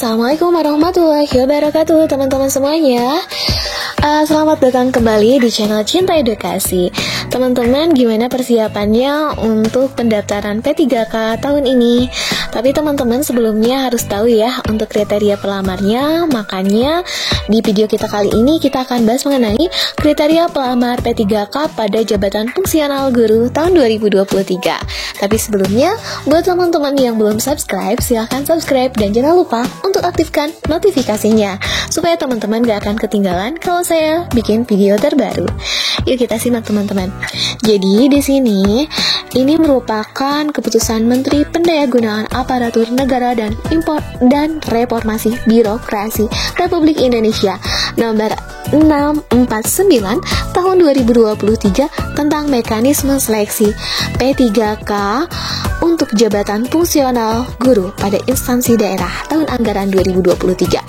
Assalamualaikum warahmatullahi wabarakatuh teman-teman semuanya. Selamat datang kembali di channel Cinta Edukasi. Teman-teman, gimana persiapannya untuk pendaftaran P3K tahun ini? Tapi teman-teman sebelumnya harus tahu ya untuk kriteria pelamarnya. Makanya di video kita kali ini kita akan bahas mengenai kriteria pelamar P3K pada jabatan fungsional guru tahun 2023. Tapi sebelumnya, buat teman-teman yang belum subscribe, silahkan subscribe dan jangan lupa untuk aktifkan notifikasinya supaya teman-teman gak akan ketinggalan kalau saya bikin video terbaru. Yuk kita simak teman-teman. Jadi di sini ini merupakan keputusan Menteri Pendayagunaan Aparatur Negara dan Reformasi Birokrasi Republik Indonesia nomor 649 tahun 2023 tentang mekanisme seleksi P3K untuk jabatan fungsional guru pada instansi daerah tahun anggaran 2023.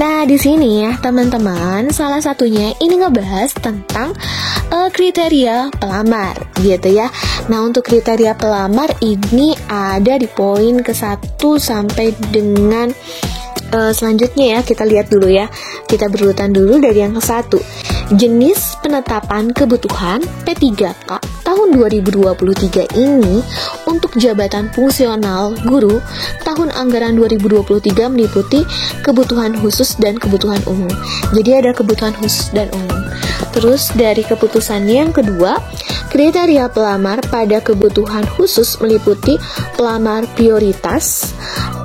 Nah, di sini ya teman-teman, salah satunya ini ngebahas tentang kriteria pelamar gitu ya. Nah, untuk kriteria pelamar ini ada di poin ke-1 sampai dengan selanjutnya ya, kita lihat dulu ya. Kita berurutan dulu dari yang ke-1. Jenis penetapan kebutuhan P3K tahun 2023 ini untuk jabatan fungsional guru tahun anggaran 2023 meliputi kebutuhan khusus dan kebutuhan umum. Jadi ada kebutuhan khusus dan umum. Terus dari keputusannya yang kedua, kriteria pelamar pada kebutuhan khusus meliputi pelamar prioritas,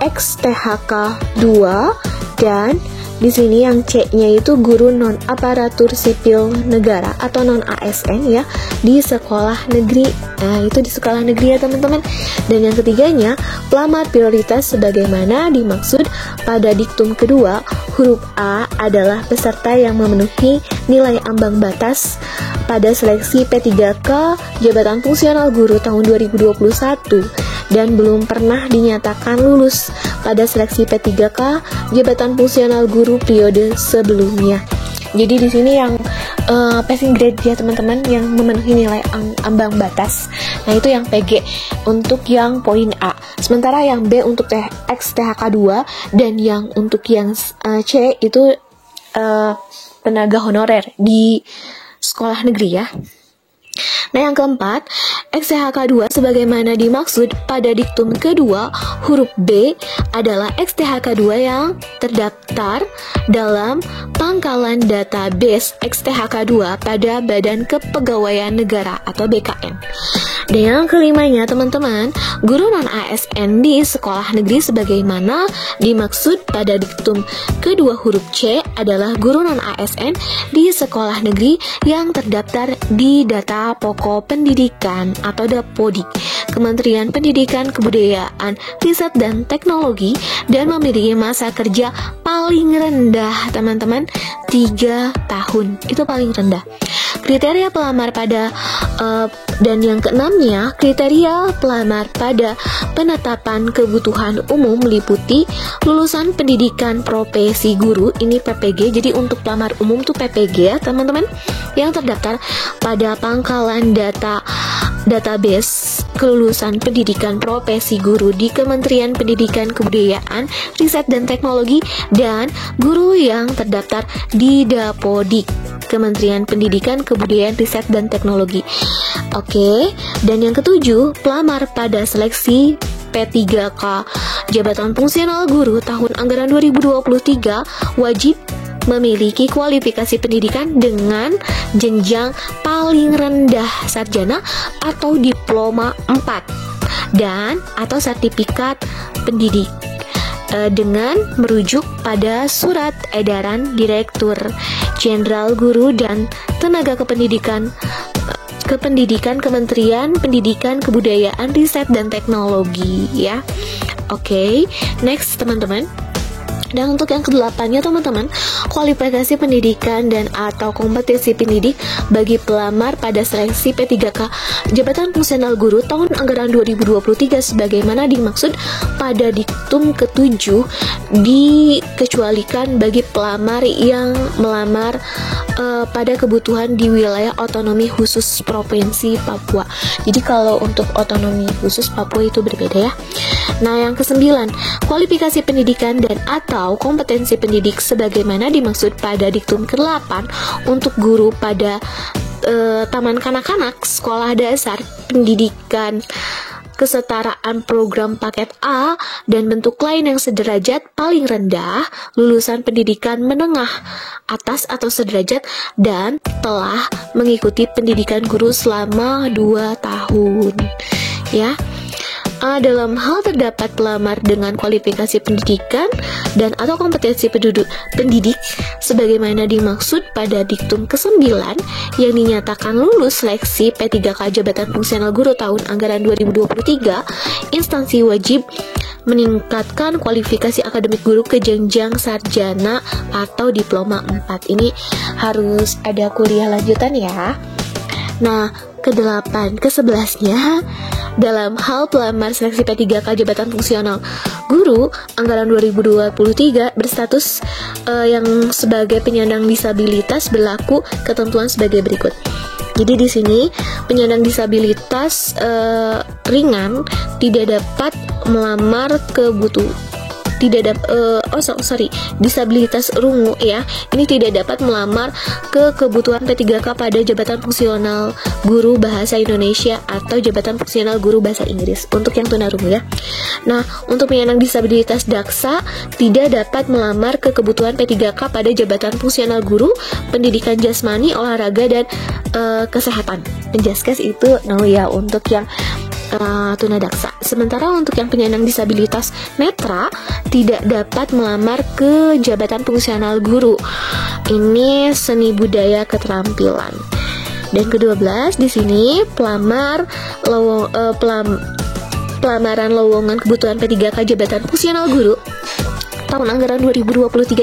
ex-THK 2, dan di sini yang C-nya itu guru non aparatur sipil negara atau non ASN ya di sekolah negeri. Nah, itu di sekolah negeri ya teman-teman. Dan yang ketiganya, pelamar prioritas sebagaimana dimaksud pada diktum kedua, huruf A adalah peserta yang memenuhi nilai ambang batas pada seleksi P3K jabatan fungsional guru tahun 2021 dan belum pernah dinyatakan lulus pada seleksi P3K jabatan fungsional guru periode sebelumnya. Jadi di sini yang passing grade ya teman-teman, yang memenuhi nilai ambang batas. Nah, itu yang PG untuk yang poin A. Sementara yang B untuk ex-THK 2 dan yang untuk yang C itu tenaga honorer di sekolah negeri ya. Nah, yang keempat, ex-THK 2 sebagaimana dimaksud pada diktum kedua, huruf B adalah ex-THK 2 yang terdaftar dalam pangkalan database ex-THK 2 pada Badan Kepegawaian Negara atau BKN. Dan yang kelimanya teman-teman, guru non-ASN di sekolah negeri sebagaimana dimaksud pada diktum kedua huruf C adalah guru non-ASN di sekolah negeri yang terdaftar di data pokok pendidikan atau Dapodik Kementerian Pendidikan Kebudayaan Riset dan Teknologi dan memiliki masa kerja paling rendah teman-teman 3 tahun. Itu paling rendah. Kriteria pelamar pada dan yang keenamnya, kriteria pelamar pada penetapan kebutuhan umum meliputi lulusan pendidikan profesi guru, ini PPG. Jadi untuk pelamar umum tuh PPG ya teman-teman, yang terdaftar pada pangkalan database kelulusan pendidikan profesi guru di Kementerian Pendidikan Kebudayaan Riset dan Teknologi dan guru yang terdaftar di Dapodik Kementerian Pendidikan Kebudayaan Riset dan Teknologi. Oke, dan yang ketujuh, pelamar pada seleksi P3K jabatan fungsional guru tahun anggaran 2023 wajib memiliki kualifikasi pendidikan dengan jenjang paling rendah sarjana atau diploma 4 dan atau sertifikat pendidik dengan merujuk pada surat edaran Direktur Jenderal Guru dan Tenaga Kependidikan Kementerian Pendidikan Kebudayaan Riset dan Teknologi ya. Oke, next teman-teman. Dan untuk yang ke-8-nya teman-teman, kualifikasi pendidikan dan atau kompetensi pendidik bagi pelamar pada seleksi P3K jabatan fungsional guru tahun anggaran 2023 sebagaimana dimaksud pada diktum ke-7 dikecualikan bagi pelamar yang melamar pada kebutuhan di wilayah otonomi khusus Provinsi Papua. Jadi kalau untuk otonomi khusus Papua itu berbeda ya. Nah, yang kesembilan, kualifikasi pendidikan dan atau kompetensi pendidik sebagaimana dimaksud pada diktum ke-8 untuk guru pada taman kanak-kanak, sekolah dasar, pendidikan kesetaraan program paket A, dan bentuk lain yang sederajat paling rendah, lulusan pendidikan menengah atas atau sederajat dan telah mengikuti pendidikan guru selama 2 tahun. Ya. Dalam hal terdapat pelamar dengan kualifikasi pendidikan dan atau kompetensi pendidik sebagaimana dimaksud pada diktum ke-9 yang dinyatakan lulus seleksi P3K Jabatan Fungsional Guru tahun anggaran 2023, instansi wajib meningkatkan kualifikasi akademik guru ke jenjang sarjana atau diploma 4. Ini harus ada kuliah lanjutan ya. Nah, ke-8, ke-11-nya dalam hal pelamar seleksi P3K Jabatan Fungsional Guru anggaran 2023 berstatus yang sebagai penyandang disabilitas berlaku ketentuan sebagai berikut. Jadi di sini penyandang disabilitas ringan tidak dapat melamar disabilitas rungu ya. Ini tidak dapat melamar ke kebutuhan P3K pada jabatan fungsional guru bahasa Indonesia atau jabatan fungsional guru bahasa Inggris untuk yang tunarungu ya. Nah, untuk penyandang disabilitas daksa tidak dapat melamar ke kebutuhan P3K pada jabatan fungsional guru pendidikan jasmani, olahraga dan kesehatan. Penjaskes itu ya untuk yang tunadaksa. Sementara untuk yang penyandang disabilitas netra tidak dapat melamar ke jabatan fungsional guru. Ini seni budaya keterampilan. Dan ke-12 di sini pelamaran lowongan kebutuhan P3K Jabatan Fungsional Guru tahun anggaran 2023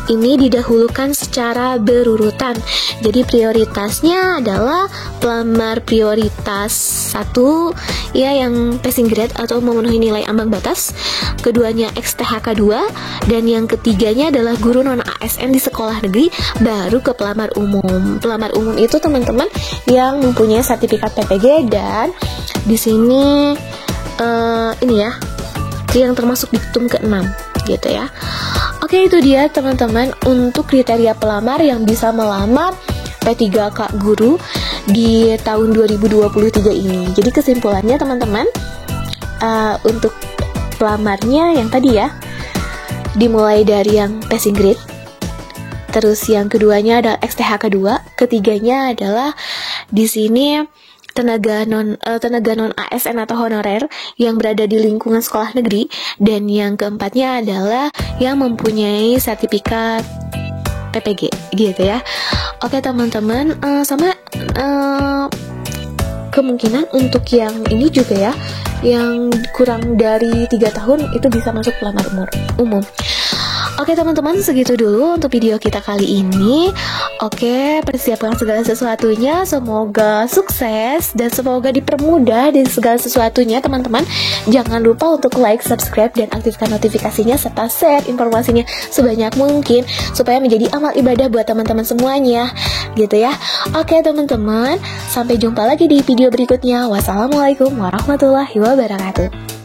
ini didahulukan secara berurutan. Jadi prioritasnya adalah pelamar prioritas 1 ya yang passing grade atau memenuhi nilai ambang batas, keduanya XTHK 2, dan yang ketiganya adalah guru non ASN di sekolah negeri, baru ke pelamar umum. Pelamar umum itu teman-teman yang mempunyai sertifikat PPG dan di sini ini ya yang termasuk diktum ke-6 gitu ya. Oke, itu dia teman-teman untuk kriteria pelamar yang bisa melamar P3K guru di tahun 2023 ini. Jadi kesimpulannya teman-teman, untuk pelamarnya yang tadi ya, dimulai dari yang passing grade, terus yang keduanya adalah XTHK 2, ketiganya adalah di sini tenaga non ASN atau honorer yang berada di lingkungan sekolah negeri, dan yang keempatnya adalah yang mempunyai sertifikat PPG gitu ya. Oke teman-teman, sama kemungkinan untuk yang ini juga ya, yang kurang dari 3 tahun itu bisa masuk pelamar umum. Oke teman-teman, segitu dulu untuk video kita kali ini. Oke, persiapkan segala sesuatunya, semoga sukses dan semoga dipermudah di segala sesuatunya teman-teman. Jangan lupa untuk like, subscribe, dan aktifkan notifikasinya serta share informasinya sebanyak mungkin supaya menjadi amal ibadah buat teman-teman semuanya gitu ya. Oke teman-teman, sampai jumpa lagi di video berikutnya. Wassalamualaikum warahmatullahi wabarakatuh.